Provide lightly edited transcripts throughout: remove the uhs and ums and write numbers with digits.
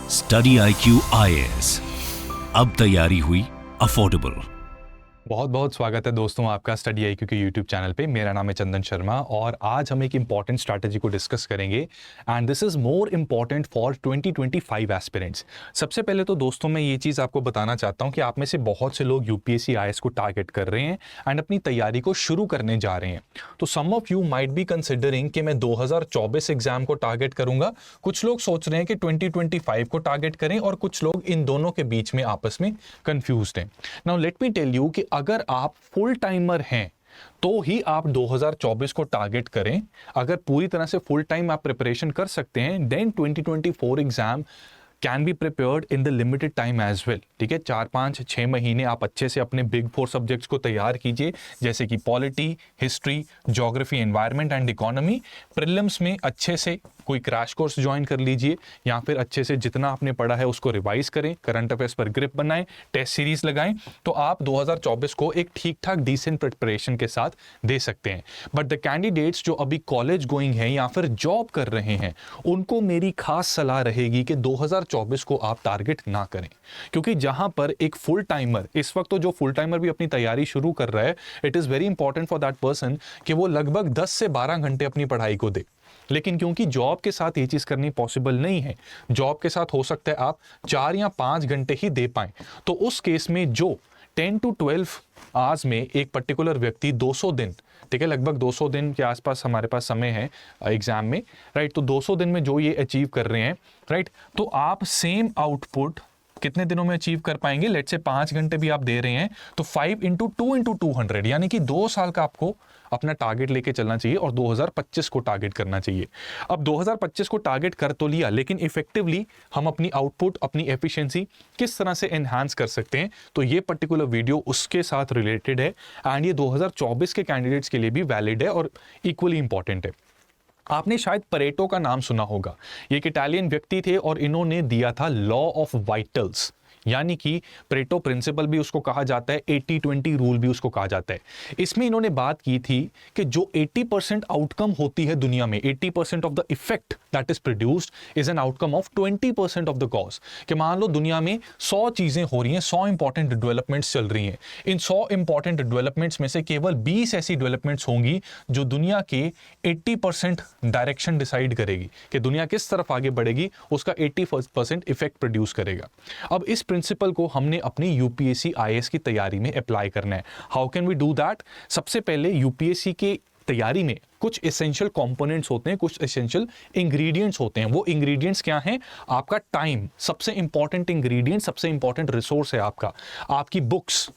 Study IQ IAS, अब तैयारी हुई अफोर्डेबल। बहुत बहुत स्वागत है दोस्तों आपका स्टडी IQ के यूट्यूब चैनल पे। मेरा नाम है चंदन शर्मा और आज हम एक इंपॉर्टेंट स्ट्रैटेजी को डिस्कस करेंगे and this is more important for 2025 aspirants. सबसे पहले तो दोस्तों मैं ये चीज़ आपको बताना चाहता हूँ कि आप में से बहुत से लोग UPSC IAS को टारगेट कर रहे हैं एंड अपनी तैयारी को शुरू करने जा रहे हैं। तो some of you might be considering कि मैं 2024 एग्जाम को टारगेट करूंगा, कुछ लोग सोच रहे हैं कि 2025 को टारगेट करें और कुछ लोग इन दोनों के बीच में आपस में कंफ्यूज्ड हैं। Now let me tell you कि अगर आप फुल टाइमर हैं तो ही आप 2024 को टारगेट करें। अगर पूरी तरह से फुल टाइम आप प्रिपरेशन कर सकते हैं then 2024 exam can be prepared in the limited time as well. ठीक है, 4-5-6 महीने आप अच्छे से अपने बिग 4 सब्जेक्ट्स को तैयार कीजिए, जैसे कि polity, history, geography, environment and economy. Prelims में अच्छे से कोई क्रैश कोर्स ज्वाइन कर लीजिए या फिर अच्छे से जितना आपने पढ़ा है उसको रिवाइज करें, करंट अफेयर्स पर ग्रिप बनाएं, टेस्ट सीरीज लगाएं, तो आप 2024 को एक ठीक ठाक डिसेंट प्रिपरेशन के साथ दे सकते हैं। बट द कैंडिडेट्स जो अभी कॉलेज गोइंग हैं या फिर जॉब कर रहे हैं, उनको मेरी खास सलाह रहेगी कि 2024 को आप टारगेट ना करें, क्योंकि जहां पर एक फुल टाइमर, इस वक्त तो जो फुल टाइमर भी अपनी तैयारी शुरू कर रहा है, it is very important for that person कि वो लगभग 10 से 12 घंटे अपनी पढ़ाई को दे। लेकिन क्योंकि जॉब के साथ ये चीज करनी पॉसिबल नहीं है, जॉब के साथ हो सकता है आप 4 या 5 घंटे ही दे पाएं, तो उस केस में जो 10 to 12 आवर्स में एक पर्टिकुलर व्यक्ति 200 दिन, ठीक है, लगभग 200 दिन के आसपास हमारे पास समय है एग्जाम में, राइट। तो 200 दिन में जो ये अचीव कर रहे हैं, राइट, तो आप सेम आउटपुट कितने दिनों में अचीव कर पाएंगे? लेट से 5 घंटे भी आप दे रहे हैं तो 5 × 2 × 200, यानी कि 2 साल का आपको अपना टारगेट लेके चलना चाहिए और 2025 को टारगेट करना चाहिए। अब 2025 को टारगेट कर तो लिया, लेकिन इफेक्टिवली हम अपनी आउटपुट, अपनी एफिशिएंसी किस तरह से एनहांस कर सकते हैं, तो ये पर्टिकुलर वीडियो उसके साथ रिलेटेड है एंड ये 2024 के कैंडिडेट्स के लिए भी वैलिड है और इक्वली इंपॉर्टेंट है। आपने शायद परेटो का नाम सुना होगा। ये एक इटालियन व्यक्ति थे और इन्होंने दिया था लॉ ऑफ वाइटल्स, यानी कि परेटो प्रिंसिपल भी उसको कहा जाता है, 80-20 रूल भी उसको कहा जाता है। इसमें इन्होंने बात की थी कि जो 80% आउटकम होती है दुनिया में, 80% of the effect that is produced is an outcome of 20% of the cause. कि मान लो दुनिया में 100 चीजें हो रही हैं, 100 इंपॉर्टेंट डेवलपमेंट्स चल रही हैं, इन 100 इंपॉर्टेंट डेवलपमेंट्स में से केवल 20 ऐसी डेवलपमेंट्स होंगी जो दुनिया के 80% डायरेक्शन डिसाइड करेगी कि दुनिया किस तरफ आगे बढ़ेगी, उसका 80% इफेक्ट प्रोड्यूस करेगा। अब इस प्रिंसिपल को हमने अपनी UPSC IAS की तैयारी में अप्लाई करना है। How can we do that? सबसे पहले UPSC की तैयारी में कुछ एसेंशियल कंपोनेंट्स होते हैं, कुछ एसेंशियल इंग्रेडिएंट्स होते हैं। वो इंग्रेडिएंट्स क्या हैं? आपका टाइम सबसे इंपॉर्टेंट इंग्रेडिएंट, सबसे इंपॉर्टेंट रिसोर्स है आपका, आपकी बुक्स,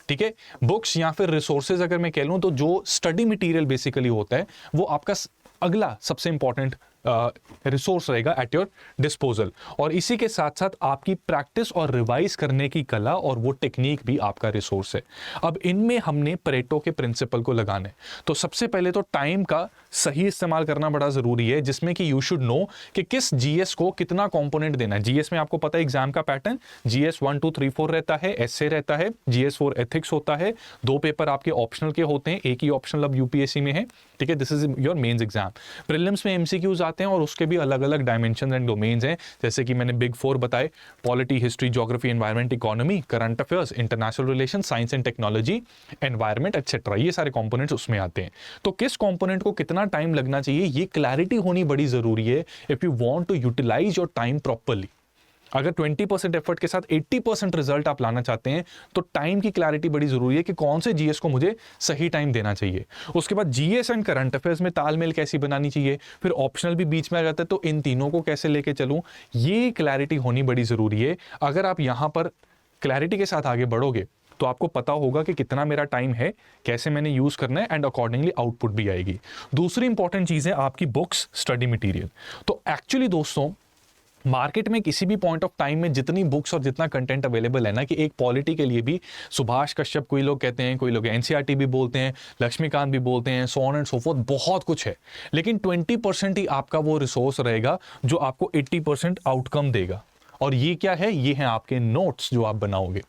ठीक है, बुक्स या फिर रिसोर्सेज अगर मैं कह लूं तो जो स्टडी मटेरियल बेसिकली होता है वो आपका अगला सबसे इंपॉर्टेंट रिसोर्स रहेगा एट योर डिस्पोजल। और इसी के साथ साथ आपकी प्रैक्टिस और रिवाइज करने की कला और वो टेक्निक भी आपका रिसोर्स है। अब इनमें हमने परेटो के प्रिंसिपल को लगाना है। तो सबसे पहले तो टाइम का सही इस्तेमाल करना बड़ा जरूरी है, जिसमें कि यू शुड नो कि किस GS को कितना कंपोनेंट देना है। GS में आपको पता है एग्जाम का पैटर्न, GS 1 2 3 4 रहता है, एस्से रहता है, GS 4 एथिक्स होता है, 2 पेपर आपके ऑप्शनल के होते हैं, एक ही ऑप्शनल अब UPSC में है, ठीक है, this is your mains exam. Prelims में MCQs आते हैं और उसके भी अलग अलग डायमेंशन एंड डोमेन्स हैं, जैसे कि मैंने बिग 4 बताए, polity, history, geography, environment, economy, current affairs, international relation, science and technology, environment etcetera, ये सारे कंपोनेंट्स उसमें आते हैं। तो किस कंपोनेंट को कितना टाइम लगना चाहिए, ये क्लैरिटी होनी बड़ी जरूरी है if you want to utilise your time properly. अगर 20% एफर्ट के साथ 80% रिजल्ट आप लाना चाहते हैं तो टाइम की क्लैरिटी बड़ी जरूरी है कि कौन से GS को मुझे सही टाइम देना चाहिए। उसके बाद GS एंड करंट अफेयर्स में तालमेल कैसी बनानी चाहिए, फिर ऑप्शनल भी बीच में आ जाता है, तो इन तीनों को कैसे लेके चलूं, ये क्लैरिटी होनी बड़ी जरूरी है। अगर आप यहां पर क्लैरिटी के साथ आगे बढ़ोगे तो आपको पता होगा कि कितना मेरा टाइम है, कैसे मैंने यूज करना है एंड अकॉर्डिंगली आउटपुट भी आएगी। दूसरी इंपॉर्टेंट चीज है आपकी बुक्स, स्टडी मटेरियल। तो एक्चुअली दोस्तों मार्केट में किसी भी पॉइंट ऑफ टाइम में जितनी बुक्स और जितना कंटेंट अवेलेबल है ना, कि एक पॉलिटी के लिए भी सुभाष कश्यप कोई लोग कहते हैं, कोई लोग NCERT भी बोलते हैं, लक्ष्मीकांत भी बोलते हैं, so on and so fourth, बहुत कुछ है। लेकिन 20% ही आपका वो रिसोर्स रहेगा जो आपको 80% आउटकम देगा। और ये क्या है? ये है आपके नोट्स जो आप बनाओगे।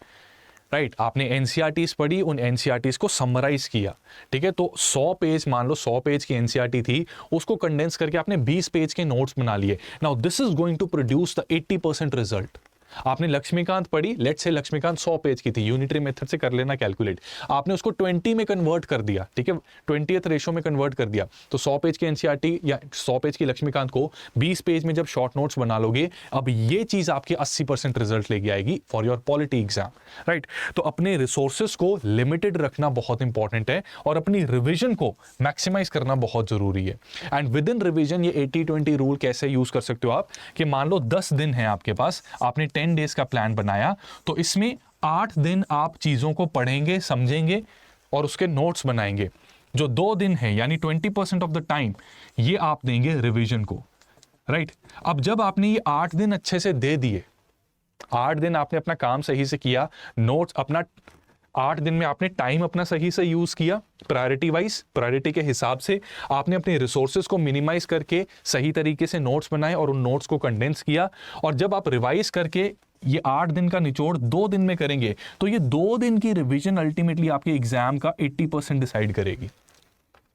राइट आपने एनसीईआरटीज पढ़ी, उन एनसीईआरटीज को समराइज किया, ठीक है। तो 100 पेज, मान लो 100 पेज की एनसीईआरटी थी, उसको कंडेंस करके आपने 20 पेज के नोट्स बना लिए। Now this is going to produce the 80% result. आपने लक्ष्मीकांत पढ़ी, लेट्स से लक्ष्मीकांत 100 पेज की थी, यूनिटरी मेथड से कर लेना कैलकुलेट, आपने उसको 20 में कन्वर्ट कर दिया, ठीक है, 20th रेशो में कन्वर्ट कर दिया। तो 100 पेज की एनसीईआरटी या 100 पेज की लक्ष्मीकांत को 20 पेज में जब शॉर्ट नोट्स बना लोगे, अब ये चीज आपके 80% रिजल्ट लेके आएगी for your polity exam, right. तो अपने रिसोर्सेज को लिमिटेड रखना बहुत इंपॉर्टेंट है और अपनी रिविजन को मैक्सिमाइज करना बहुत जरूरी है। एंड विद इन रिविजन ये 80-20 रूल कैसे यूज कर सकते हो आप, कि मान लो 10 दिन है आपके पास, आपने 10 डेज का प्लान बनाया, तो इसमें 8 दिन आप चीजों को पढ़ेंगे, समझेंगे और उसके नोट्स बनाएंगे। जो 2 दिन है यानी 20% ऑफ द टाइम ये आप देंगे रिवीजन को, राइट। अब जब आपने ये 8 दिन अच्छे से दे दिए, 8 दिन आपने अपना काम सही से किया, नोट्स अपना 8 दिन में आपने टाइम अपना सही से यूज किया, प्रायोरिटी वाइज, प्रायोरिटी के हिसाब से आपने अपने रिसोर्सेज को मिनिमाइज करके सही तरीके से नोट्स बनाए और उन नोट्स को कंडेंस किया। और जब आप रिवाइज करके ये 8 दिन का निचोड़ 2 दिन में करेंगे, तो ये 2 दिन की रिवीजन अल्टीमेटली आपके एग्जाम का 80% डिसाइड करेगी,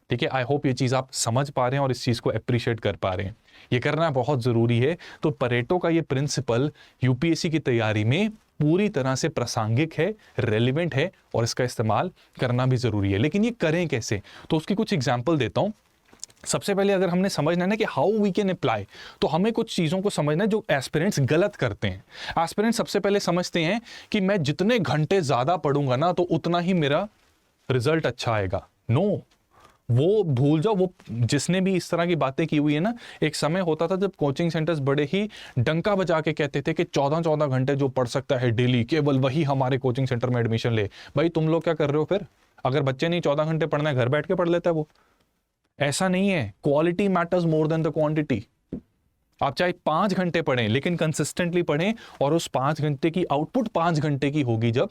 ठीक है। आई होप ये चीज आप समझ पा रहे हैं और इस चीज को अप्रिशिएट कर पा रहे हैं, ये करना बहुत जरूरी है। तो परेटो का ये प्रिंसिपल यूपीएससी की तैयारी में पूरी तरह से प्रासंगिक है, रेलिवेंट है और इसका इस्तेमाल करना भी जरूरी है। लेकिन ये करें कैसे, तो उसकी कुछ एग्जाम्पल देता हूं। सबसे पहले अगर हमने समझना है ना कि हाउ वी कैन अप्लाई, तो हमें कुछ चीज़ों को समझना है जो एस्पिरेंट्स गलत करते हैं। एस्पिरेंट्स सबसे पहले समझते हैं कि मैं जितने घंटे ज़्यादा पढ़ूंगा ना तो उतना ही मेरा रिजल्ट अच्छा आएगा। नो, वो भूल जाओ। वो जिसने भी इस तरह की बातें की हुई है ना, एक समय होता था जब कोचिंग सेंटर्स बड़े ही डंका बजा के कहते थे कि 14-14 घंटे जो पढ़ सकता है डेली, केवल वही हमारे कोचिंग सेंटर में एडमिशन ले। भाई तुम लोग क्या कर रहे हो फिर? अगर बच्चे नहीं 14 घंटे पढ़ना है, घर बैठ के पढ़ लेता है वो। ऐसा नहीं है, quality matters more than the quantity. आप चाहे 5 घंटे पढ़ें लेकिन कंसिस्टेंटली पढ़ें, और उस 5 घंटे की आउटपुट 5 घंटे की होगी जब,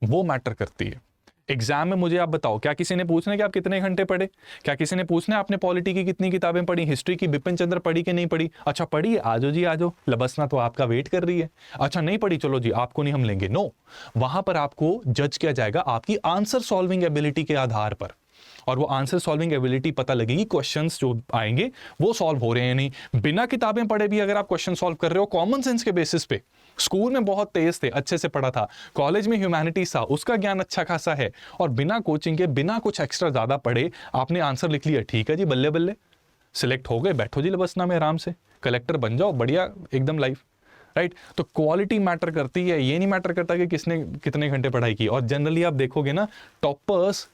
वो मैटर करती है। एग्जाम में मुझे आप बताओ, क्या किसी ने पूछना है कि आप कितने घंटे पढ़े? क्या किसी ने पूछना है आपने पॉलिटी की कितनी किताबें पढ़ी, हिस्ट्री की बिपिन चंद्र पढ़ी कि नहीं पढ़ी? अच्छा पढ़ी है, आजो जी आजो, लबसना तो आपका वेट कर रही है। अच्छा नहीं पढ़ी, चलो जी आपको नहीं हम लेंगे। नो, वहां पर आपको जज किया जाएगा आपकी आंसर सॉल्विंग एबिलिटी के आधार पर, और वो आंसर सॉल्विंग एबिलिटी पता लगेगी क्वेश्चंस जो आएंगे वो सॉल्व हो रहे हैं नहीं। बिना किताबें पढ़े भी अगर आप क्वेश्चन सॉल्व कर रहे हो कॉमन सेंस के बेसिस पे, स्कूल में बहुत तेज थे, अच्छे से पढ़ा था, कॉलेज में ह्यूमैनिटीज था, उसका ज्ञान अच्छा खासा है, और बिना कोचिंग के, बिना कुछ एक्स्ट्रा ज्यादा पढ़े आपने आंसर लिख लिया, ठीक है जी, बल्ले बल्ले सिलेक्ट हो गए, बैठो जी लबसना में आराम से, कलेक्टर बन जाओ, बढ़िया एकदम लाइफ, राइट। तो क्वालिटी मैटर करती है, ये नहीं मैटर करता कि किसने कितने घंटे पढ़ाई की। और जनरली आप देखोगे ना, toppers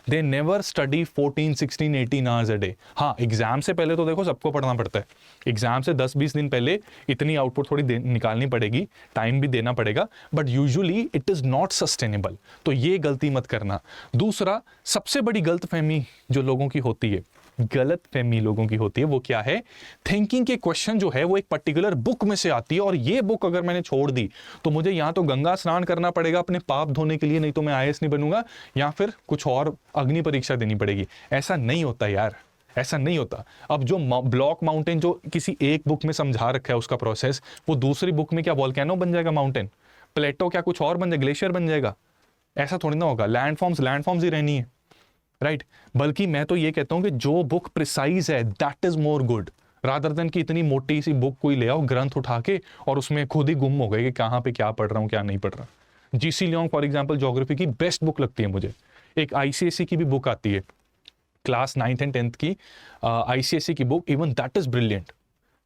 they never study 14, 16, 18 hours a day. हाँ, एग्जाम से पहले तो देखो सबको पढ़ना पड़ता है, एग्जाम से 10-20 दिन पहले इतनी आउटपुट थोड़ी निकालनी पड़ेगी, टाइम भी देना पड़ेगा, but usually it is not sustainable. तो ये गलती मत करना। दूसरा, सबसे बड़ी गलतफहमी जो लोगों की होती है, वो क्या है? थिंकिंग के क्वेश्चन जो है वो एक पर्टिकुलर बुक में से आती है, और ये बुक अगर मैंने छोड़ दी तो मुझे या तो गंगा स्नान करना पड़ेगा अपने पाप धोने के लिए, नहीं तो मैं आईएएस नहीं बनूंगा, या फिर कुछ और अग्नि परीक्षा देनी पड़ेगी। ऐसा नहीं होता यार, ऐसा नहीं होता। अब जो ब्लॉक माउंटेन जो किसी एक बुक में समझा रखा है उसका प्रोसेस, वो दूसरी बुक में क्या वोल्केनो बन जाएगा माउंटेन? प्लेटो क्या कुछ और बन जाएगा, ग्लेशियर बन जाएगा? ऐसा थोड़ी ना होगा। लैंडफॉर्म्स ही रहनी है, राइट। बल्कि मैं तो ये कहता हूं कि जो बुक प्रिसाइज है that is more good, rather than कि इतनी मोटी सी बुक कोई ले आओ ग्रंथ उठा के और उसमें खुद ही गुम हो गए कि कहां पे क्या पढ़ रहा हूं क्या नहीं पढ़ रहा। GC Leong for example geography की बेस्ट बुक लगती है मुझे। एक आईसीएसई की भी बुक आती है, क्लास 9th and 10th की आईसीएसई की book, even that is brilliant.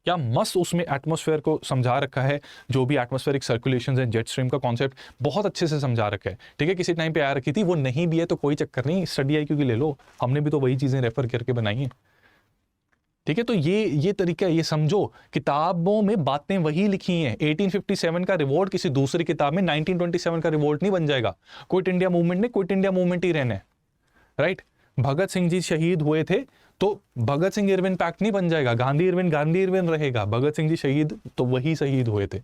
क्या मस्त उसमें एटमॉस्फेयर को समझा रखा है, जो भी atmospheric circulation and jet stream का कॉन्सेप्ट बहुत अच्छे से समझा रखा है, ठीक है। किसी टाइम पे आ रखी थी, वो नहीं भी है तो कोई चक्कर नहीं, स्टडी आई क्योंकि ले लो, हमने भी तो वही चीजें रेफर करके बनाई हैं, ठीक है। तो ये तरीका, ये समझो, किताबों में बातें वही लिखी हैं। 1857 का रिवोल्ट किसी दूसरी किताब में 1927 का रिवोल्ट नहीं बन जाएगा। क्विट इंडिया मूवमेंट ने क्विट इंडिया मूवमेंट ही रहना है, राइट। भगत सिंह जी शहीद हुए थे तो भगत सिंह इरविन पैक्ट नहीं बन जाएगा, गांधी इरविन रहेगा। भगत सिंह जी शहीद तो वही शहीद हुए थे,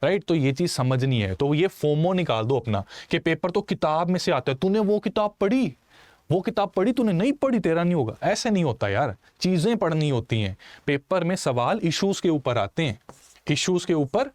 राइट। तो ये चीज समझनी है। तो ये फोमो निकाल दो अपना कि पेपर तो किताब में से आता है, तूने वो किताब पढ़ी, तूने नहीं पढ़ी, तेरा नहीं होगा। ऐसे नहीं होता यार, चीजें पढ़नी होती हैं। पेपर में सवाल इश्यूज के ऊपर आते हैं, इश्यूज के ऊपर,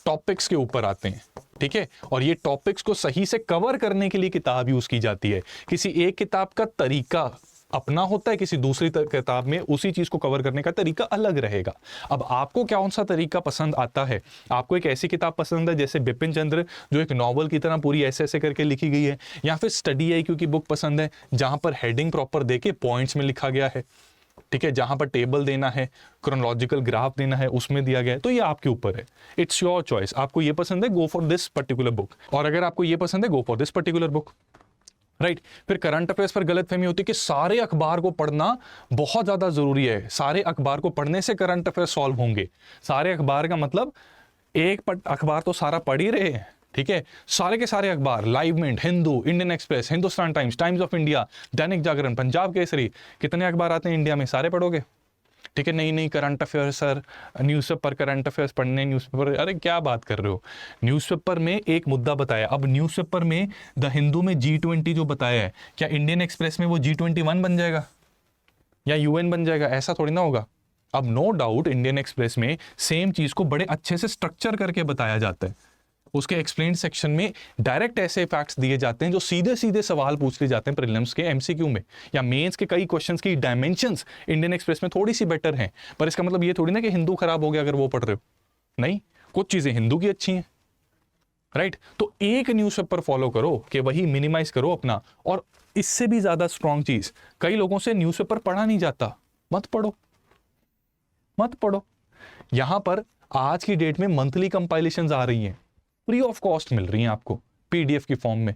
टॉपिक्स के ऊपर आते हैं, ठीक है, और ये टॉपिक्स को सही से कवर करने के लिए किताब यूज की जाती है। किसी एक किताब का तरीका अपना होता है, किसी दूसरी किताब में उसी चीज को कवर करने का तरीका अलग रहेगा। अब आपको कौन सा तरीका पसंद आता है? आपको एक ऐसी किताब पसंद है जैसे बिपिन चंद्र जो एक नॉवल की तरह पूरी ऐसे ऐसे करके लिखी गई है, या फिर स्टडी IQ की बुक पसंद है जहां पर हेडिंग प्रॉपर देके पॉइंट्स में लिखा गया है, ठीक है, जहां पर टेबल देना है, क्रोनोलॉजिकल ग्राफ देना है, उसमें दिया गया है, तो ये आपके ऊपर है। It's your choice. आपको ये पसंद है, go for this particular book, और अगर आपको ये पसंद है, go for this particular book, right. फिर करंट अफेयर्स पर गलतफहमी होती है कि सारे अखबार को पढ़ना बहुत ज्यादा जरूरी है, सारे अखबार को पढ़ने से करंट अफेयर सॉल्व होंगे। सारे अखबार का मतलब एक अखबार तो सारा पढ़ ही रहे हैं, ठीक है, सारे के सारे अखबार, Live Mint, Hindu, Indian Express, Hindustan Times, Times of India, Dainik Jagran, Punjab Kesari, कितने अखबार आते हैं इंडिया में, सारे पढ़ोगे? ठीक है, नहीं current affair sir, newspaper current affairs पढ़ने, न्यूज़पेपर, अरे क्या बात कर रहे हो? न्यूज़पेपर में एक मुद्दा बताया, अब न्यूज़पेपर में द हिंदू में G20 जो बताया है, क्या इंडियन एक्सप्रेस में वो G21 बन जाएगा या UN बन जाएगा? ऐसा थोड़ी ना होगा। अब नो डाउट इंडियन एक्सप्रेस में सेम चीज को बड़े अच्छे से स्ट्रक्चर करके बताया जाता है। उसके एक्सप्लेन सेक्शन में डायरेक्ट ऐसे फैक्ट्स दिए जाते हैं जो सीधे सीधे सवाल पूछ लिए जाते हैं प्रीलिम्स के MCQ में, या मेंस के कई क्वेश्चंस की डायमेंशंस इंडियन एक्सप्रेस में थोड़ी सी बेटर हैं। पर इसका मतलब ये थोड़ी ना कि हिंदू खराब हो गया अगर वो पढ़ रहे हो, नहीं, कुछ चीजें हिंदू की अच्छी हैं, राइट। तो एक न्यूज़पेपर फॉलो करो कि वही मिनिमाइज करो अपना। और इससे भी ज्यादा स्ट्रॉन्ग चीज, कई लोगों से न्यूज़पेपर पढ़ा नहीं जाता, मत पढ़ो, मत पढ़ो। यहां पर आज की डेट में मंथली कंपाइलेशंस आ रही हैं, फ्री ऑफ कॉस्ट मिल रही हैं आपको PDF की फॉर्म में।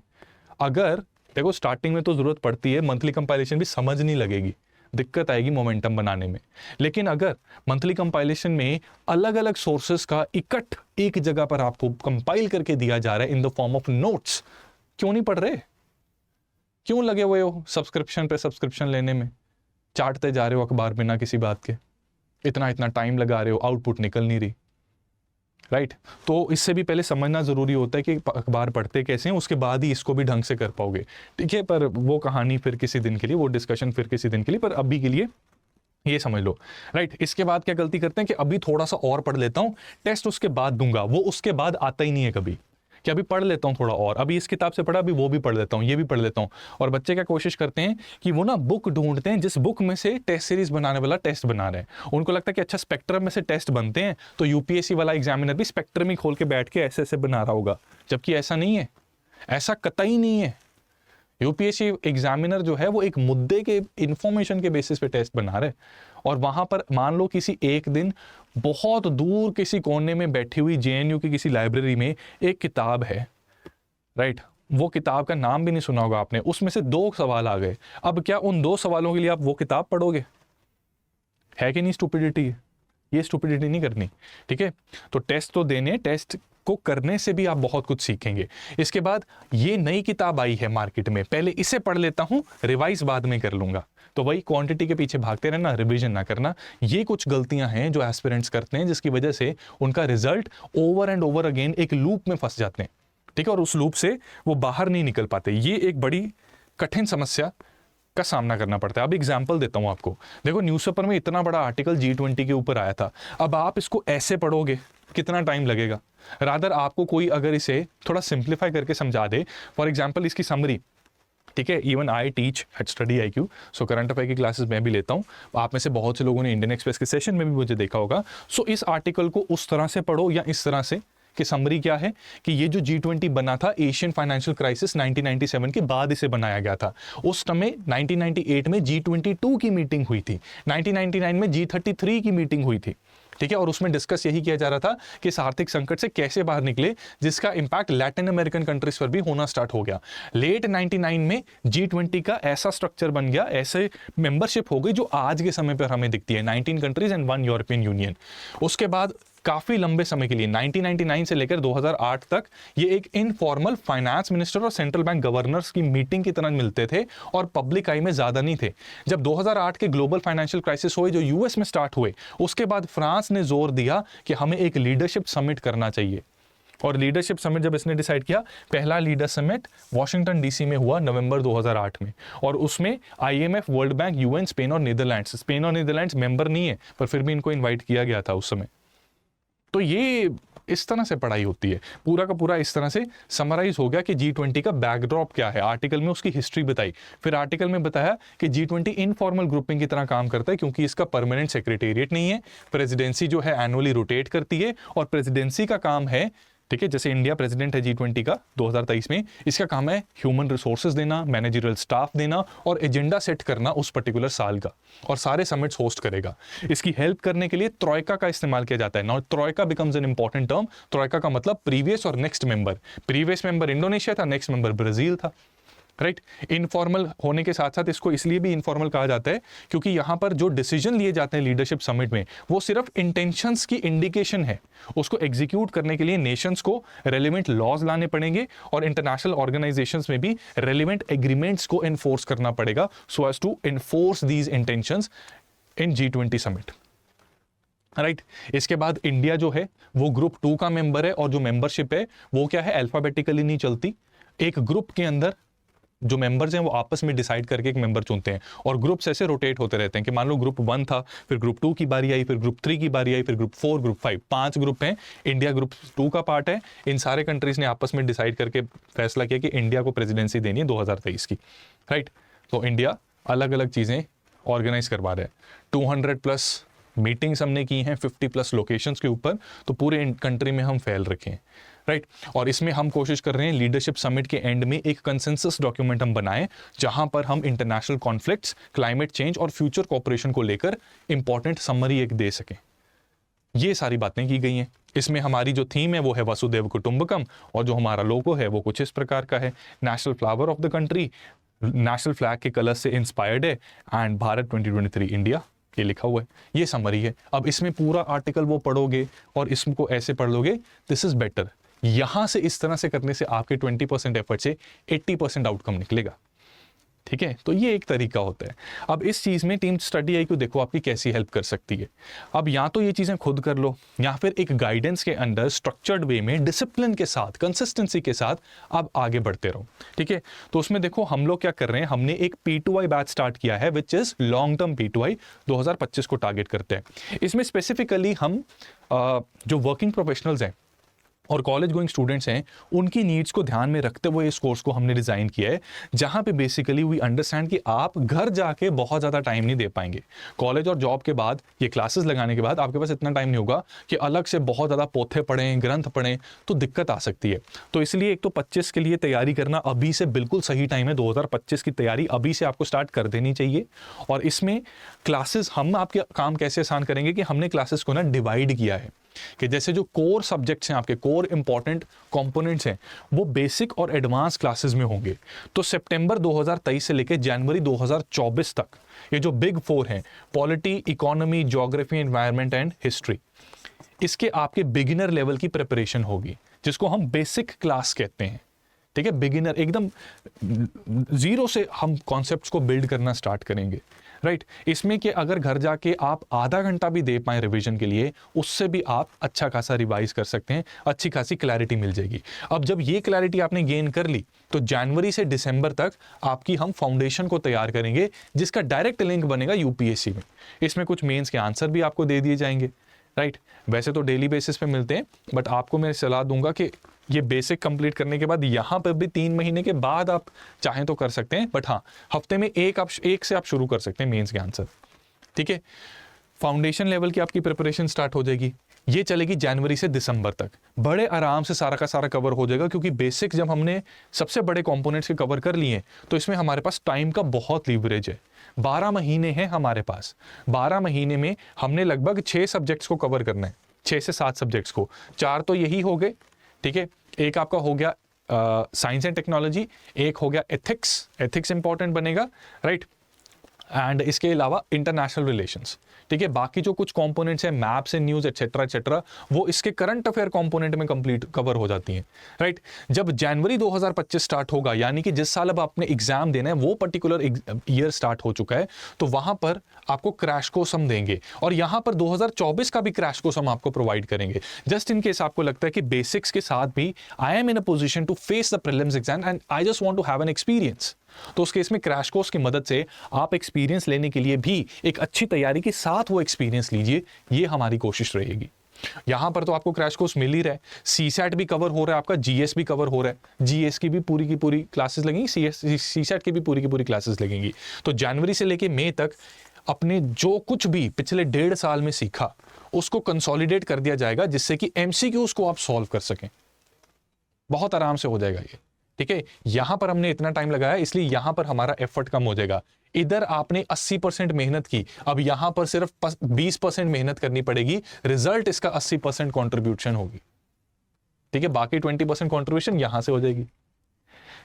अगर देखो स्टार्टिंग में तो जरूरत पड़ती है, मंथली कंपाइलेशन भी समझ नहीं लगेगी, दिक्कत आएगी मोमेंटम बनाने में। लेकिन अगर मंथली कंपाइलेशन में अलग अलग सोर्सेस का इकट्ठ एक जगह पर आपको कंपाइल करके दिया जा रहा है in the form of notes, क्यों नहीं पढ़ रहे? क्यों लगे हुए हो सब्सक्रिप्शन पे सब्सक्रिप्शन लेने में, चाटते जा रहे हो अखबार बिना किसी बात के, इतना इतना टाइम लगा रहे हो, आउटपुट निकल नहीं रही, राइट। तो इससे भी पहले समझना जरूरी होता है कि अखबार पढ़ते कैसे हैं, उसके बाद ही इसको भी ढंग से कर पाओगे, ठीक है। पर वो कहानी फिर किसी दिन के लिए, वो डिस्कशन फिर किसी दिन के लिए, पर अभी के लिए ये समझ लो, राइट। इसके बाद क्या गलती करते हैं कि अभी थोड़ा सा और पढ़ लेता हूं, टेस्ट उसके बाद दूंगा, वो उसके बाद आता ही नहीं है कभी, कि अभी पढ़ लेता हूँ थोड़ा और, अभी इस किताब से पढ़ा, अभी वो भी पढ़ लेता हूँ, ये भी पढ़ लेता हूँ। और बच्चे क्या कोशिश करते हैं कि वो ना बुक ढूंढते हैं जिस बुक में से टेस्ट सीरीज बनाने वाला टेस्ट बना रहे हैं। उनको लगता है कि अच्छा स्पेक्ट्रम में से टेस्ट बनते हैं तो UPSC वाला एग्जामिनर भी स्पेक्ट्रम ही खोल के बैठ के ऐसे ऐसे बना रहा होगा, जबकि ऐसा नहीं है, ऐसा कतई नहीं है। UPSC एग्जामिनर जो है वो एक मुद्दे के इंफॉर्मेशन के बेसिस पे टेस्ट बना रहे, और वहां पर मान लो किसी एक दिन बहुत दूर किसी कोने में बैठी हुई JNU की किसी लाइब्रेरी में एक किताब है, राइट, वो किताब का नाम भी नहीं सुना होगा आपने, उसमें से 2 सवाल आ गए। अब क्या उन 2 सवालों के लिए आप वो किताब पढ़ोगे? है कि नहीं स्टुपिडिटी? ये स्टुपिडिटी नहीं करनी, ठीक है। तो टेस्ट तो देने, टेस्ट को करने से भी आप बहुत कुछ सीखेंगे। इसके बाद ये नई किताब आई है मार्केट में, पहले इसे पढ़ लेता हूं, रिवाइज बाद में कर लूंगा। तो वही क्वांटिटी के पीछे भागते रहना, रिवीजन ना करना, ये कुछ गलतियां हैं जो एस्पिरेंट्स करते हैं, जिसकी वजह से उनका result over and over again एक लूप में फंस जाते हैं, ठीक है, और उस लूप से वो बाहर नहीं निकल पाते। ये एक बड़ी कठिन समस्या का सामना करना पड़ता है। अब एग्जाम्पल देता हूं आपको, देखो न्यूज़पेपर में इतना बड़ा आर्टिकल G20 के ऊपर आया था, अब आप इसको ऐसे पढ़ोगे कितना टाइम लगेगा? रादर आपको कोई अगर इसे थोड़ा सिंप्लीफाई करके समझा दे, फॉर एग्जाम्पल इसकी समरी, ठीक है, even I teach at study IQ, so current affair की क्लासेस मैं भी लेता हूँ, आप में से बहुत से लोगों ने इंडियन एक्सप्रेस के सेशन में भी मुझे देखा होगा। सो इस आर्टिकल को उस तरह से पढ़ो या इस तरह से कि समरी क्या है कि ये जो G20 बना था एशियन फाइनेंशियल क्राइसिस 1997 के बाद इसे बनाया गया था। उस समय 1998 में G22 की मीटिंग हुई थी, 1999 में G33 की मीटिंग हुई थी, ठीक है, और उसमें डिस्कस यही किया जा रहा था कि इस आर्थिक संकट से कैसे बाहर निकले, जिसका इंपैक्ट लैटिन अमेरिकन कंट्रीज पर भी होना स्टार्ट हो गया। लेट 99 में G20 का ऐसा स्ट्रक्चर बन गया, ऐसे मेंबरशिप हो गई जो आज के समय पर हमें दिखती है, 19 कंट्रीज एंड 1 यूरोपियन यूनियन। उसके बाद काफी लंबे समय के लिए 1999 से लेकर 2008 तक ये एक इनफॉर्मल फाइनेंस मिनिस्टर और सेंट्रल बैंक गवर्नर्स की मीटिंग की तरह मिलते थे और पब्लिक आई में ज्यादा नहीं थे। जब 2008 के ग्लोबल फाइनेंशियल क्राइसिस हुए जो US में स्टार्ट हुए, उसके बाद फ्रांस ने जोर दिया कि हमें एक लीडरशिप समिट करना चाहिए, और लीडरशिप समिट जब इसने डिसाइड किया, पहला लीडर समिट वॉशिंगटन DC में हुआ नवंबर 2008 में, और उसमें IMF, world bank, UN, Spain और नीदरलैंड्स मेंबर नहीं है, पर फिर भी इनको इन्वाइट किया गया था उस समय। तो ये इस तरह से पढ़ाई होती है, पूरा का पूरा इस तरह से समराइज हो गया कि G20 का बैकड्रॉप क्या है, आर्टिकल में उसकी हिस्ट्री बताई, फिर आर्टिकल में बताया कि G20 इनफॉर्मल ग्रुपिंग की तरह काम करता है क्योंकि इसका परमानेंट सेक्रेटेरिएट नहीं है, प्रेसिडेंसी जो है एनुअली रोटेट करती है और प्रेसिडेंसी का काम है, ठीक है, जैसे इंडिया प्रेसिडेंट है G20 का 2023 में, इसका काम है ह्यूमन रिसोर्सेज देना, मैनेजरियल स्टाफ देना और एजेंडा सेट करना उस पर्टिकुलर साल का, और सारे समिट्स होस्ट करेगा। इसकी हेल्प करने के लिए ट्रॉयका का इस्तेमाल किया जाता है। Now troika becomes an important term. Troika का मतलब प्रीवियस और next member. Previous member Indonesia था, नेक्स्ट मेंबर ब्राजील था, राइट। इनफॉर्मल होने के साथ साथ इसको इसलिए भी इनफॉर्मल कहा जाता है क्योंकि यहाँ पर जो डिसीजन लिए जाते हैं लीडरशिप समिट में वो सिर्फ इंटेंशंस की इंडिकेशन है। उसको एग्जीक्यूट करने के लिए नेशंस को रेलिवेंट लॉज लाने पड़ेंगे और इंटरनेशनल ऑर्गेनाइजेशंस में भी रेलिवेंट एग्रीमेंट्स को एनफोर्स करना पड़ेगा so as to enforce these intentions in G20 summit, right. इसके बाद इंडिया जो है वो ग्रुप 2 का मेंबर है और जो मेंबरशिप है वो क्या है, अल्फाबेटिकली नहीं चलती। एक ग्रुप के अंदर जो मेंबर्स हैं वो आपस में डिसाइड करके एक मेंबर चुनते हैं और ग्रुप्स ऐसे रोटेट होते रहते हैं कि मान लो ग्रुप 1 था, फिर ग्रुप 2 की बारी आई, फिर ग्रुप 3 की बारी आई, फिर ग्रुप 4, ग्रुप 5, 5 ग्रुप हैं। इंडिया ग्रुप 2 का पार्ट है। इन सारे कंट्रीज ने आपस में डिसाइड करके फैसला किया कि इंडिया को प्रेसिडेंसी देनी है 2023 की, राइट। तो इंडिया अलग अलग चीज़ें ऑर्गेनाइज करवा रहा है। 200+ मीटिंग्स हमने की हैं 50+ लोकेशंस के ऊपर, तो पूरे कंट्री में हम फैल रखे हैं, राइट। और इसमें हम कोशिश कर रहे हैं लीडरशिप समिट के एंड में एक कंसेंसस डॉक्यूमेंट हम बनाएं जहां पर हम इंटरनेशनल कॉन्फ्लिक्ट्स, क्लाइमेट चेंज और फ्यूचर कोऑपरेशन को लेकर इंपॉर्टेंट समरी एक दे सकें। ये सारी बातें की गई हैं। इसमें हमारी जो थीम है वो है वसुदेव कुटुंबकम और जो हमारा लोगो है वो कुछ इस प्रकार का है। National flower of the country national flag के कलर से इंस्पायर्ड है एंड भारत 2023 इंडिया ये लिखा हुआ है। ये समरी है। अब इसमें पूरा आर्टिकल वो पढ़ोगे और इसको ऐसे पढ़ लोगे, दिस इज बेटर। यहां से इस तरह से करने से आपके 20% एफर्ट से 80% आउटकम निकलेगा, ठीक है। तो ये एक तरीका होता है। अब इस चीज में टीम स्टडी आई को देखो आपकी कैसी हेल्प कर सकती है। अब या तो ये चीजें खुद कर लो या फिर एक गाइडेंस के अंडर स्ट्रक्चर्ड वे में डिसिप्लिन के साथ, कंसिस्टेंसी के साथ आप आगे बढ़ते रहो, ठीक है। तो उसमें देखो हम लोग क्या कर रहे हैं, हमने एक P2I बैच स्टार्ट किया है which is long term P2I 2025 को टारगेट करते हैं। इसमें स्पेसिफिकली हम जो वर्किंग प्रोफेशनल्स हैं और कॉलेज गोइंग स्टूडेंट्स हैं उनकी नीड्स को ध्यान में रखते हुए इस कोर्स को हमने डिज़ाइन किया है, जहां पे बेसिकली वी अंडरस्टैंड कि आप घर जाके बहुत ज़्यादा टाइम नहीं दे पाएंगे। कॉलेज और जॉब के बाद ये क्लासेस लगाने के बाद आपके पास इतना टाइम नहीं होगा कि अलग से बहुत ज़्यादा पोथे पढ़ें, ग्रंथ पढ़ें, तो दिक्कत आ सकती है। तो इसलिए एक तो 25 के लिए तैयारी करना अभी से बिल्कुल सही टाइम है। 2025 की तैयारी अभी से आपको स्टार्ट कर देनी चाहिए। और इसमें क्लासेस हम आपके काम कैसे आसान करेंगे कि हमने क्लासेस को ना डिवाइड किया है कि जैसे जो कोर सब्जेक्ट्स हैं, आपके कोर इंपॉर्टेंट कंपोनेंट्स हैं, वो बेसिक और एडवांस क्लासेस में होंगे। तो सितंबर 2023 से लेकर जनवरी 2024 तक ये जो बिग 4 हैं, polity, economy, geography, environment and history, इसके आपके बिगिनर लेवल की प्रिपरेशन होगी जिसको हम बेसिक क्लास कहते हैं, ठीक है। बिगिनर एकदम जीरो से हम कॉन्सेप्ट्स को बिल्ड करना स्टार्ट करेंगे, राइट। इसमें कि अगर घर जाके आप आधा घंटा भी दे पाएं रिवीजन के लिए, उससे भी आप अच्छा खासा रिवाइज कर सकते हैं, अच्छी खासी क्लैरिटी मिल जाएगी। अब जब ये क्लैरिटी आपने गेन कर ली तो जनवरी से दिसंबर तक आपकी हम फाउंडेशन को तैयार करेंगे जिसका डायरेक्ट लिंक बनेगा यूपीएससी में। इसमें कुछ मेंस के आंसर भी आपको दे दिए जाएंगे, राइट। वैसे तो डेली बेसिस पे मिलते हैं, बट आपको मैं सलाह दूंगा कि ये बेसिक कंप्लीट करने के बाद यहाँ पर भी 3 महीने के बाद आप चाहें तो कर सकते हैं, बट हाँ हफ्ते में एक से आप शुरू कर सकते हैं मेंस के आंसर, ठीक है। फाउंडेशन लेवल की आपकी प्रिपरेशन स्टार्ट हो जाएगी, ये चलेगी जनवरी से दिसंबर तक। बड़े आराम से सारा का सारा कवर हो जाएगा क्योंकि बेसिक्स जब हमने सबसे बड़े कंपोनेंट्स के कवर कर लिए तो इसमें हमारे पास टाइम का बहुत लीवरेज है। 12 महीने हैं हमारे पास। 12 महीने में हमने लगभग 6 सब्जेक्ट्स को कवर करना है, 6 से 7 सब्जेक्ट्स को। 4 तो यही हो गए, ठीक है। एक आपका हो गया साइंस एंड टेक्नोलॉजी, एक हो गया एथिक्स इंपॉर्टेंट बनेगा, राइट। एंड इसके अलावा इंटरनेशनल रिलेशंस, ठीक है। बाकी जो कुछ कंपोनेंट्स हैं, मैप्स एंड न्यूज़ एटसेट्रा, वो इसके करंट अफेयर कंपोनेंट में कंप्लीट कवर हो जाती हैं, राइट। जब जनवरी 2025 स्टार्ट होगा, यानी कि जिस साल अब आपने एग्जाम देना है वो पर्टिकुलर ईयर स्टार्ट हो चुका है, तो वहां पर आपको क्रैश कोर्स हम देंगे और यहां पर 2024 का भी क्रैश कोर्स हम आपको प्रोवाइड करेंगे, जस्ट इन केस आपको लगता है कि बेसिक्स के साथ भी I am in a position to face the prelims exam and I just want to have an experience. तो उस केस में क्रैश कोर्स की मदद से आप एक्सपीरियंस लेने के लिए भी एक अच्छी तैयारी के साथ वो एक्सपीरियंस लीजिए, ये हमारी कोशिश रहेगी। यहाँ पर तो आपको क्रैश कोर्स मिल ही रहा है, सीसैट भी कवर हो रहा है, आपका जीएस भी कवर हो रहा है, जीएस की भी पूरी क्लासेस लगेंगी, सीसैट की भी पूरी क्लासेस लगेंगी। तो जनवरी से लेके मई तक अपने जो कुछ भी पिछले 1.5 साल में सीखा उसको कंसोलिडेट कर दिया जाएगा, जिससे कि एमसीक्यूज को आप सॉल्व कर सकें। बहुत आराम से हो जाएगा ये, ठीक है। यहां पर हमने इतना टाइम लगाया, इसलिए यहां पर हमारा एफर्ट कम हो जाएगा। इधर आपने 80% मेहनत की, अब यहां पर सिर्फ 20% मेहनत करनी पड़ेगी, रिजल्ट इसका 80% कंट्रीब्यूशन होगी, ठीक है। बाकी 20% कंट्रीब्यूशन यहां से हो जाएगी,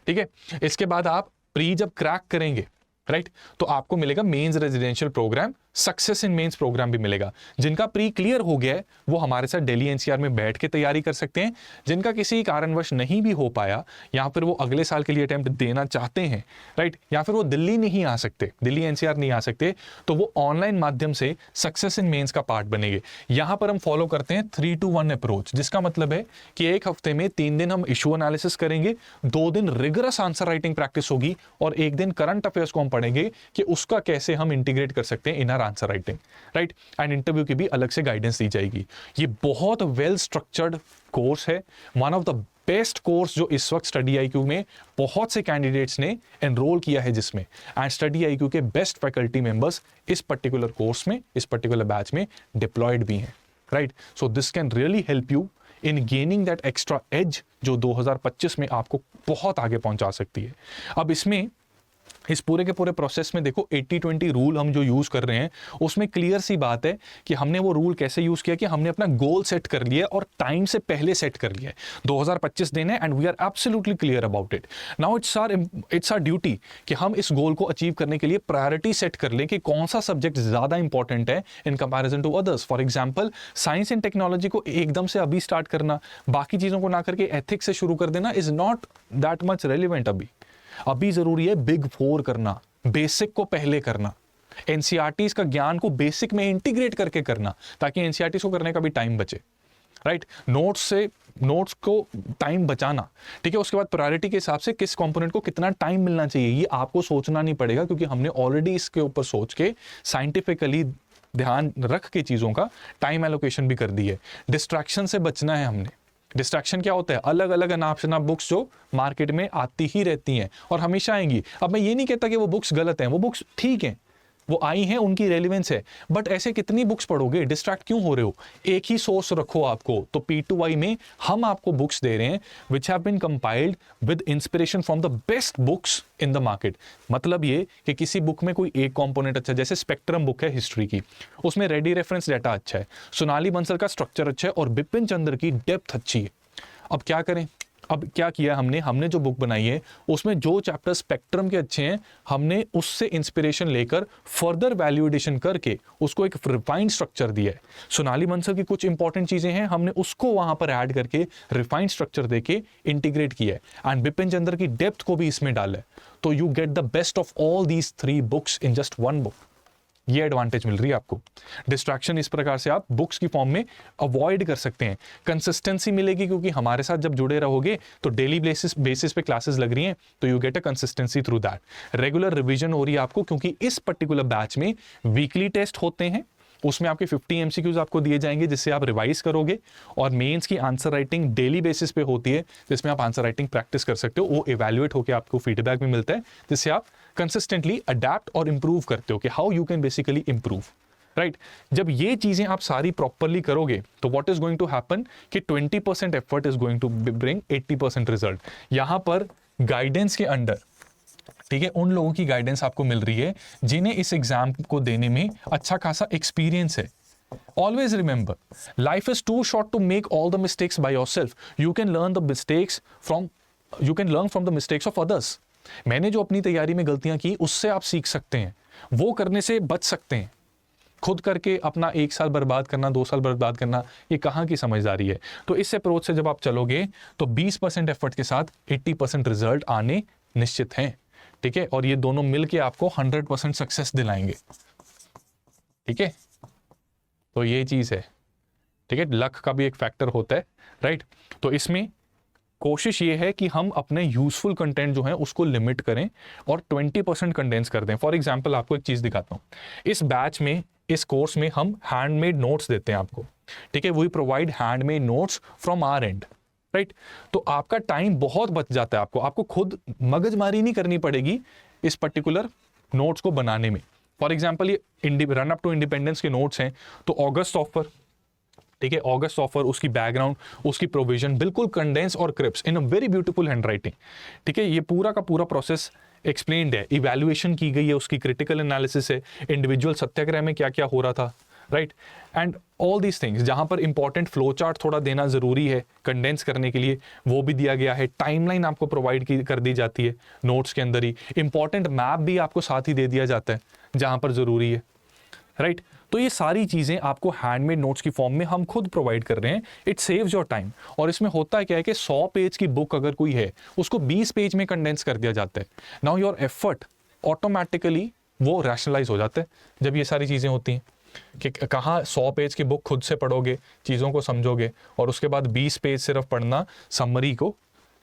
ठीक है। इसके बाद आप प्री जब क्रैक करेंगे, राइट, तो आपको मिलेगा mains residential programme, success in mains programme भी मिलेगा। जिनका प्री क्लियर हो गया है वो हमारे साथ दिल्ली एनसीआर में बैठ के तैयारी कर सकते हैं। जिनका किसी कारणवश नहीं भी हो पाया या फिर वो अगले साल के लिए अटेम्प्ट देना चाहते हैं, राइट, या फिर वो दिल्ली नहीं आ सकते, दिल्ली एनसीआर नहीं आ सकते, तो वो ऑनलाइन माध्यम से सक्सेस इन मेंस का पार्ट बनेंगे। यहां पर हम फॉलो करते हैं 3-2-1 अप्रोच, जिसका मतलब है कि एक हफ्ते में 3 दिन हम इशू एनालिसिस करेंगे, 2 दिन रिगरस आंसर राइटिंग प्रैक्टिस होगी और 1 दिन करंट अफेयर्स को हम पढ़ेंगे कि उसका कैसे हम इंटीग्रेट कर सकते हैं in our answer writing, right. And interview की भी अलग से गाइडेंस दी जाएगी। ये बहुत वेल स्ट्रक्चर्ड कोर्स है, one of the best course जो इस वक्त स्टडी आईक्यू में बहुत से कैंडिडेट्स ने एनरोल किया है, जिसमें एंड स्टडी आईक्यू के बेस्ट फैकल्टी मेंबर्स इस पर्टिकुलर कोर्स में, इस पर्टिकुलर बैच में डिप्लॉयड भी हैं, right. So this can really help you in gaining that extra edge जो 2025 में आपको बहुत आगे पहुंचा सकती है। अब इसमें इस पूरे के पूरे प्रोसेस में देखो 80-20 रूल हम जो यूज कर रहे हैं उसमें क्लियर सी बात है कि हमने वो रूल कैसे यूज किया कि हमने अपना गोल सेट कर लिया और टाइम से पहले सेट कर लिया है। 2025 दिन है and we are absolutely clear about it. Now it's our duty कि हम इस गोल को अचीव करने के लिए प्रायोरिटी सेट कर लें कि कौन सा सब्जेक्ट ज्यादा इंपॉर्टेंट है in comparison to others. For example science and technology को एकदम से अभी स्टार्ट करना, बाकी चीजों को ना करके एथिक्स से शुरू कर देना is not that much relevant. अभी जरूरी है बिग 4 करना, बेसिक को पहले करना, एनसीईआरटीज का ज्ञान को बेसिक में इंटीग्रेट करके करना, ताकि एनसीईआरटीज को करने का भी टाइम बचे, राइट। नोट्स को टाइम बचाना, ठीक है। उसके बाद प्रायोरिटी के हिसाब से किस कंपोनेंट को कितना टाइम मिलना चाहिए ये आपको सोचना नहीं पड़ेगा, क्योंकि हमने ऑलरेडी इसके ऊपर सोच के साइंटिफिकली ध्यान रख के चीजों का टाइम एलोकेशन भी कर दी है। डिस्ट्रैक्शन से बचना है हमने। डिस्ट्रैक्शन क्या होता है? अलग अलग अनाप शनाप बुक्स जो मार्केट में आती ही रहती हैं और हमेशा आएंगी। अब मैं ये नहीं कहता कि वो बुक्स गलत हैं, वो बुक्स ठीक हैं, वो आई हैं, उनकी रेलिवेंस है, बट ऐसे कितनी बुक्स पढ़ोगे? डिस्ट्रैक्ट क्यों हो रहे हो? एक ही सोर्स रखो आपको। तो P2I में हम आपको बुक्स दे रहे हैं which have been compiled with inspiration from the best books in the market. मतलब ये कि किसी बुक में कोई एक कंपोनेंट अच्छा है, जैसे स्पेक्ट्रम बुक है हिस्ट्री की, उसमें रेडी रेफरेंस डाटा अच्छा है, सोनाली बंसल का स्ट्रक्चर अच्छा है और बिपिन चंद्र की डेप्थ अच्छी है। अब क्या करें? अब क्या किया हमने जो बुक बनाई है उसमें जो चैप्टर स्पेक्ट्रम के अच्छे हैं हमने उससे इंस्पिरेशन लेकर फर्दर वैल्यू एडिशन करके उसको एक रिफाइंड स्ट्रक्चर दिया है। सोनाली बंसल की कुछ इंपॉर्टेंट चीजें हैं, हमने उसको वहां पर ऐड करके रिफाइंड स्ट्रक्चर देके इंटीग्रेट किया है एंड बिपिन चंद्र की डेप्थ को भी इसमें डाला है। तो you get the best of all these 3 books in just 1 book. ये एडवांटेज मिल रही है आपको। डिस्ट्रैक्शन इस प्रकार से आप बुक्स की फॉर्म में अवॉइड कर सकते हैं। कंसिस्टेंसी मिलेगी क्योंकि हमारे साथ जब जुड़े रहोगे तो डेली बेसिस पे क्लासेस लग रही हैं, तो you get a consistency through that. Regular revision हो रही है आपको, क्योंकि इस पर्टिकुलर बैच में वीकली टेस्ट होते हैं, उसमें आपके 50 MCQs आपको दिए जाएंगे जिससे आप रिवाइज करोगे, और मेंस की आंसर राइटिंग डेली बेसिस पे होती है जिसमें आप आंसर राइटिंग प्रैक्टिस कर सकते हो। वो इवैल्यूएट होकर आपको फीडबैक भी मिलता है जिससे आप कंसिस्टेंटली अडेप्ट और इंप्रूव करते हो कि how you can basically improve, right. जब ये चीजें आप सारी प्रॉपरली करोगे तो what is going to happen कि 20% effort is going to bring 80% result. यहां पर गाइडेंस के अंडर, ठीक है, उन लोगों की गाइडेंस आपको मिल रही है जिन्हें इस एग्जाम को देने में अच्छा खासा एक्सपीरियंस है। Always remember, life is too short to make all the mistakes by yourself. You can learn from the mistakes of others. मैंने जो अपनी तैयारी में गलतियां की उससे आप सीख सकते हैं, वो करने से बच सकते हैं। खुद करके अपना 1 साल बर्बाद करना, 2 साल बर्बाद करना, ये कहाँ की समझदारी है? तो इस अप्रोच से जब आप चलोगे तो 20% एफर्ट के साथ 80% रिजल्ट आने निश्चित हैं, ठीक है। और ये दोनों मिलके आपको 100% सक्सेस दिलाएंगे, ठीक है। तो ये चीज है, ठीक है। लक का भी एक फैक्टर होता है, राइट। तो इसमें कोशिश ये है कि हम अपने यूजफुल कंटेंट जो है उसको लिमिट करें और 20% कंडेंस कर दें। फॉर एग्जांपल आपको एक चीज दिखाता हूं, इस बैच में, इस कोर्स में हम हैंडमेड नोट्स देते हैं आपको, ठीक है, we provide handmade notes from our end, right. तो आपका टाइम बहुत बच जाता है, आपको खुद मगजमारी नहीं करनी पड़ेगी इस पर्टिकुलर नोट्स को बनाने में। फॉर एग्जाम्पल ये रन अप टू इंडिपेंडेंस के नोट्स हैं, तो ऑगस्ट ऑफर, ठीक है, ऑगस्ट ऑफर, उसकी बैकग्राउंड, उसकी प्रोविजन बिल्कुल कंडेंस और crisp in a very beautiful handwriting, ठीक है। ये पूरा का पूरा प्रोसेस एक्सप्लेन्ड है, इवैल्यूएशन की गई है, उसकी क्रिटिकल एनालिसिस है, इंडिविजुअल सत्याग्रह में क्या क्या हो रहा था, right, and all these things. जहां पर इंपॉर्टेंट फ्लो चार्ट थोड़ा देना जरूरी है कंडेंस करने के लिए, वो भी दिया गया है। टाइमलाइन आपको प्रोवाइड कर दी जाती है नोट्स के अंदर ही। इंपॉर्टेंट मैप भी आपको साथ ही दे दिया जाता है जहां पर जरूरी है, राइट। तो ये सारी चीजें आपको हैंडमेड नोट्स की फॉर्म में हम खुद प्रोवाइड कर रहे हैं। It saves your time. और इसमें होता है क्या है कि 100 पेज की बुक अगर कोई है, उसको 20 पेज में कंडेंस कर दिया जाता है। नाउ योर एफर्ट ऑटोमेटिकली वो रैशनलाइज हो जाता है जब ये सारी चीजें होती हैं कि कहाँ 100 पेज की बुक खुद से पढ़ोगे, चीज़ों को समझोगे, और उसके बाद 20 पेज सिर्फ पढ़ना समरी को,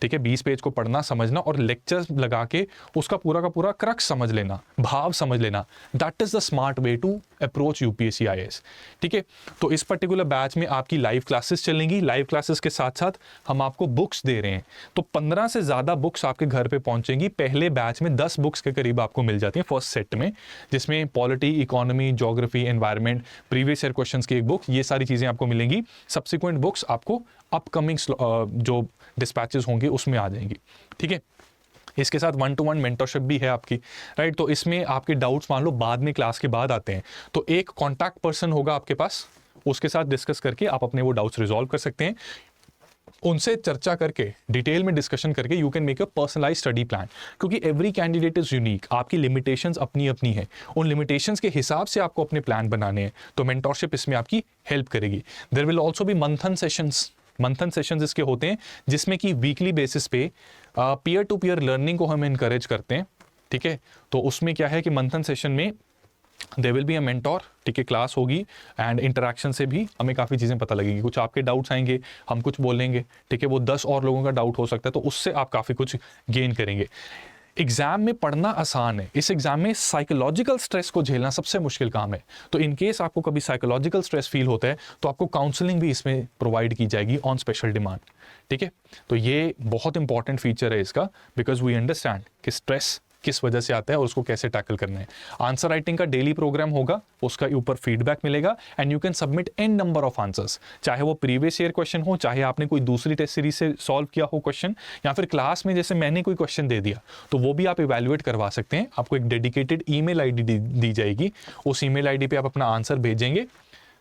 ठीक है, 20 पेज को पढ़ना समझना और लेक्चर्स लगा के उसका पूरा का पूरा क्रक्स समझ लेना, भाव समझ लेना। That is the smart way to approach UPSC IAS, ठीक है। तो इस पर्टिकुलर बैच में आपकी लाइव क्लासेस चलेंगी। लाइव क्लासेस के साथ साथ हम आपको बुक्स दे रहे हैं, तो 15 से ज़्यादा बुक्स आपके घर पे पहुंचेंगी। पहले बैच में 10 बुक्स के करीब आपको मिल जाती हैं फर्स्ट सेट में, जिसमें polity, economy, geography, environment, previous year questions की एक बुक, ये सारी चीज़ें आपको मिलेंगी। सब्सिक्वेंट बुक्स आपको अपकमिंग जो डिस्पैचेस होंगे उसमें आ जाएंगी, ठीक है। इसके साथ 1-to-1 मेंटरशिप भी है आपकी, राइट। तो इसमें आपके डाउट्स मान लो बाद में क्लास के बाद आते हैं, तो एक कॉन्टैक्ट पर्सन होगा आपके पास, उसके साथ डिस्कस करके आप अपने वो डाउट्स रिजॉल्व कर सकते हैं। उनसे चर्चा करके, डिटेल में डिस्कशन करके you can make a personalise study plan, क्योंकि एवरी कैंडिडेट इज यूनिक। आपकी लिमिटेशंस अपनी अपनी है, उन लिमिटेशंस के हिसाब से आपको अपने प्लान बनाने हैं। तो मेंटरशिप इसमें आपकी हेल्प करेगी। देयर विल ऑल्सो बी मंथन सेशंस इसके होते हैं, जिसमें कि वीकली बेसिस पे पीयर टू पीयर लर्निंग को हम इनकरेज करते हैं, ठीक है। तो उसमें क्या है कि मंथन सेशन में there will be a mentor, ठीक है, क्लास होगी, एंड इंटरेक्शन से भी हमें काफ़ी चीज़ें पता लगेगी। कुछ आपके डाउट्स आएंगे, हम कुछ बोलेंगे, ठीक है, वो 10 और लोगों का डाउट हो सकता है, तो उससे आप काफ़ी कुछ गेन करेंगे। एग्जाम में पढ़ना आसान है, इस एग्जाम में साइकोलॉजिकल स्ट्रेस को झेलना सबसे मुश्किल काम है। तो इन केस आपको कभी साइकोलॉजिकल स्ट्रेस फील होता है, तो आपको काउंसलिंग भी इसमें प्रोवाइड की जाएगी ऑन स्पेशल डिमांड, ठीक है। तो ये बहुत इंपॉर्टेंट फीचर है इसका, बिकॉज वी अंडरस्टैंड कि स्ट्रेस किस वजह से आता है और उसको कैसे टैकल करना है। आंसर राइटिंग का डेली प्रोग्राम होगा, उसका ऊपर फीडबैक मिलेगा, and you can submit an number of answers, चाहे वो प्रीवियस ईयर क्वेश्चन हो, चाहे आपने कोई दूसरी टेस्ट सीरीज से सॉल्व किया हो क्वेश्चन, या फिर क्लास में जैसे मैंने कोई क्वेश्चन दे दिया, तो वो भी आप इवैल्यूएट करवा सकते हैं। आपको एक डेडिकेटेड ईमेल आईडी दी जाएगी, उस ईमेल आईडी पे आप अपना आंसर भेजेंगे,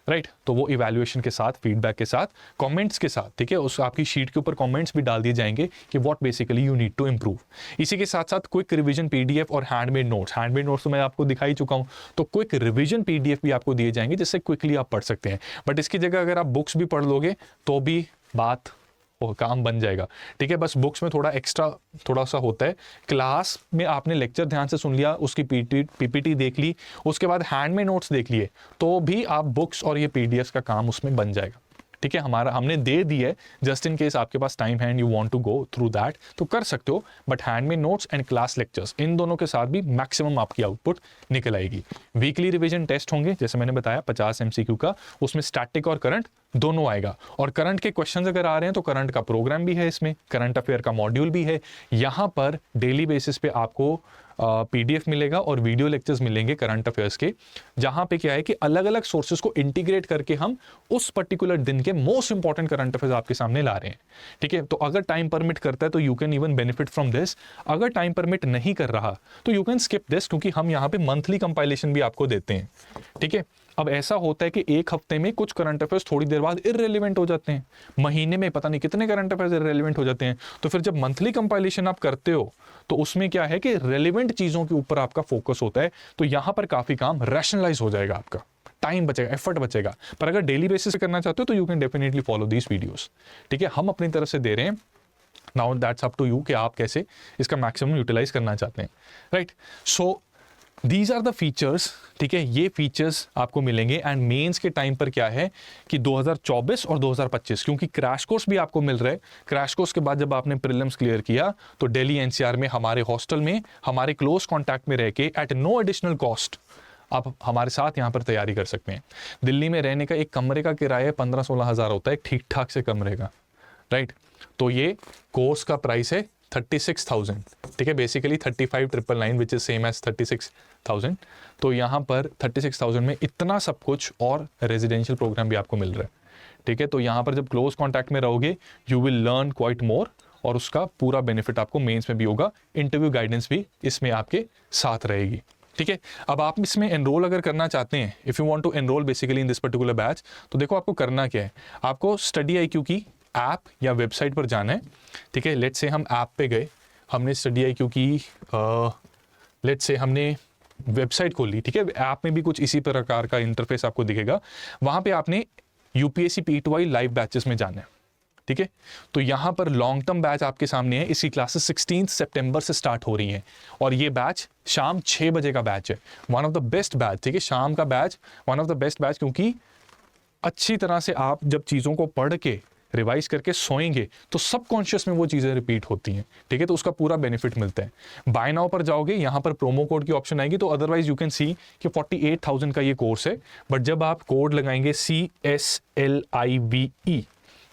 राइट। तो वो इवैल्यूएशन के साथ, फीडबैक के साथ, कमेंट्स के साथ, ठीक है, उस आपकी शीट के ऊपर कमेंट्स भी डाल दिए जाएंगे कि what basically you need to improve. इसी के साथ साथ क्विक रिवीजन पीडीएफ और हैंडमेड नोट्स तो मैं आपको दिखाई चुका हूं, तो क्विक रिवीजन पीडीएफ भी आपको दिए जाएंगे, जिससे क्विकली आप पढ़ सकते हैं। बट इसकी जगह अगर आप बुक्स भी पढ़ लोगे तो भी बात काम बन जाएगा, ठीक है। बस बुक्स में थोड़ा सा होता है, क्लास में आपने लेक्चर ध्यान से सुन लिया, उसकी पीपीटी देख ली, उसके बाद हैंड में नोट्स देख लिए, तो भी आप बुक्स और ये पीडीएफ का काम उसमें बन जाएगा, ठीक है। हमने दे दी है, जस्ट इन केस आपके पास टाइम है and you want to go through that, तो कर सकते हो। But handmade notes and class lectures, इन दोनों के साथ भी मैक्सिमम आपकी आउटपुट निकल आएगी। वीकली रिवीजन टेस्ट होंगे, जैसे मैंने बताया 50 MCQ का, उसमें स्टैटिक और करंट दोनों आएगा। और करंट के क्वेश्चंस अगर आ रहे हैं तो करंट का प्रोग्राम भी है, इसमें करंट अफेयर का मॉड्यूल भी है। यहाँ पर डेली बेसिस पे आपको पीडीएफ मिलेगा और वीडियो लेक्चर्स मिलेंगे करंट अफेयर्स के, जहां पे क्या है कि अलग अलग सोर्सेज को इंटीग्रेट करके हम उस पर्टिकुलर दिन के मोस्ट इंपॉर्टेंट करंट अफेयर्स आपके सामने ला रहे हैं, ठीक है। तो अगर टाइम परमिट करता है तो you can even benefit from this. अगर टाइम परमिट नहीं कर रहा तो यू कैन स्किप दिस, क्योंकि हम यहाँ पे मंथली कंपाइलेशन भी आपको देते हैं, ठीक है। अब ऐसा होता है कि एक हफ्ते में कुछ करंट अफेयर्स थोड़ी देर बाद इररिलेवेंट हो जाते हैं, महीने में पता नहीं कितने करंट अफेयर्स इररिलेवेंट हो जाते हैं। तो फिर जब मंथली कंपाइलेशन आप करते हो तो उसमें क्या है कि रेलिवेंट चीजों के ऊपर आपका फोकस होता है, तो यहां पर काफी काम रैशनलाइज हो जाएगा, आपका टाइम बचेगा, एफर्ट बचेगा। पर अगर डेली बेसिस पे करना चाहते हो तो you can definitely follow these videos, ठीक है। हम अपनी तरफ से दे रहे हैं, now that's up to you कि आप कैसे इसका मैक्सिमम यूटिलाइज करना चाहते हैं, right. So these are the features, ठीक है, ये फीचर्स आपको मिलेंगे। एंड मेंस के टाइम पर क्या है कि 2024 और 2025, क्योंकि क्रैश कोर्स भी आपको मिल रहा है। क्रैश कोर्स के बाद जब आपने प्रीलिम्स क्लियर किया तो दिल्ली एनसीआर में हमारे हॉस्टल में हमारे क्लोज कॉन्टैक्ट में रह के एट नो एडिशनल कॉस्ट आप हमारे साथ यहाँ पर तैयारी कर सकते हैं। दिल्ली में रहने का एक कमरे का किराया 15-16 हज़ार होता है ठीक ठाक से कमरे का, राइट। तो ये कोर्स का प्राइस है 36,000, ठीक है, basically 35,999 which is same as 36,000। तो यहाँ पर 36,000 में इतना सब कुछ और रेजिडेंशियल प्रोग्राम भी आपको मिल रहा है, ठीक है। तो यहाँ पर जब क्लोज कॉन्टैक्ट में रहोगे यू विल लर्न क्वाइट मोर, और उसका पूरा बेनिफिट आपको मेंस में भी होगा, इंटरव्यू गाइडेंस भी इसमें आपके साथ रहेगी, ठीक है। अब आप इसमें एनरोल अगर करना चाहते हैं, if you want to enrol basically in this particular batch, तो देखो आपको करना क्या है, आपको स्टडी IQ की ऐप या वेबसाइट पर जाना है, ठीक है। लेट्स से हम ऐप पे गए, हमने स्टडी IQ की लेट्स से हमने वेबसाइट खोल ली, ठीक है। ऐप में भी कुछ इसी प्रकार का इंटरफेस आपको दिखेगा, वहाँ पे आपने UPSC PTY लाइव बैचेस में जाना है, ठीक है। तो यहाँ पर लॉन्ग टर्म बैच आपके सामने है, इसकी क्लासेस 16 सितंबर से स्टार्ट हो रही हैं, और ये बैच शाम 6 बजे का बैच है, one of the best batch, ठीक है। शाम का batch one of the best batch, क्योंकि अच्छी तरह से आप जब चीज़ों को पढ़ के रिवाइज करके सोएंगे तो सबकॉन्शियस में वो चीज़ें रिपीट होती हैं, ठीक है। तो उसका पूरा बेनिफिट मिलता है। बाय नाउ पर जाओगे, यहाँ पर प्रोमो कोड की ऑप्शन आएगी, तो अदरवाइज यू कैन सी कि 48,000 का ये कोर्स है, बट जब आप कोड लगाएंगे CSLIVE,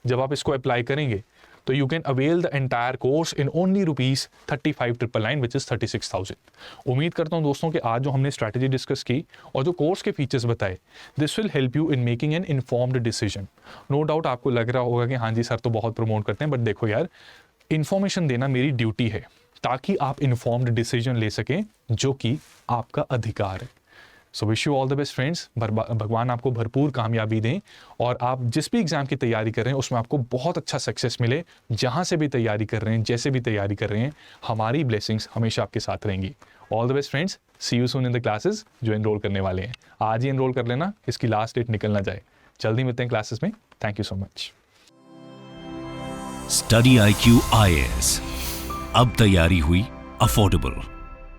जब आप इसको अप्लाई करेंगे तो you can avail the entire course in only ₹35,999 which is 36,000। उम्मीद करता हूँ दोस्तों कि आज जो हमने स्ट्रैटेजी डिस्कस की और जो कोर्स के फीचर्स बताए, this will help you in making an informed decision. No doubt आपको लग रहा होगा कि हाँ जी सर तो बहुत प्रमोट करते हैं, बट देखो यार, इन्फॉर्मेशन देना मेरी ड्यूटी है ताकि आप इन्फॉर्म्ड डिसीजन ले सकें, जो कि आपका अधिकार है। So wish you all the best friends, भगवान आपको भरपूर कामयाबी दें, और आप जिस भी एग्ज़ाम की तैयारी कर रहे हैं उसमें आपको बहुत अच्छा सक्सेस मिले। जहाँ से भी तैयारी कर रहे हैं, जैसे भी तैयारी कर रहे हैं, हमारी ब्लेसिंग्स हमेशा आपके साथ रहेंगी। All the best friends, see you soon in the classes जो एनरोल करने वाले हैं। आज ही एनरोल कर लेना, इसकी लास्ट डेट निकल ना जाए। जल्दी मिलते हैं क्लासेस में। Thank you so much. Study IQ IAS, अब तैयारी हुई अफोर्डेबल।